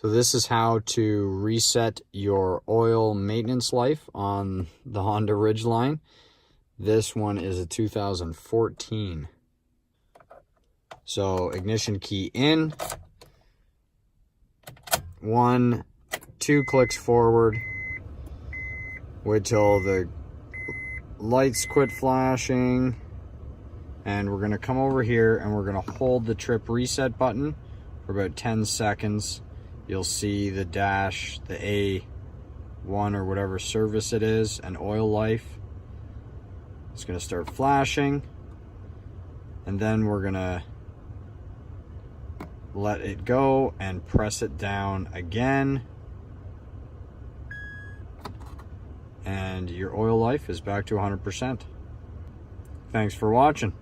So this is how to reset your oil maintenance life on the Honda Ridgeline. This one is a 2014. So ignition key in, 1, 2 clicks forward, wait till the lights quit flashing, and we're gonna come over here and we're gonna hold the trip reset button for about 10 seconds. You'll see the dash, the A1 or whatever service it is, and oil life. It's gonna start flashing, and then we're gonna let it go and press it down again, and your oil life is back to 100%. Thanks for watching.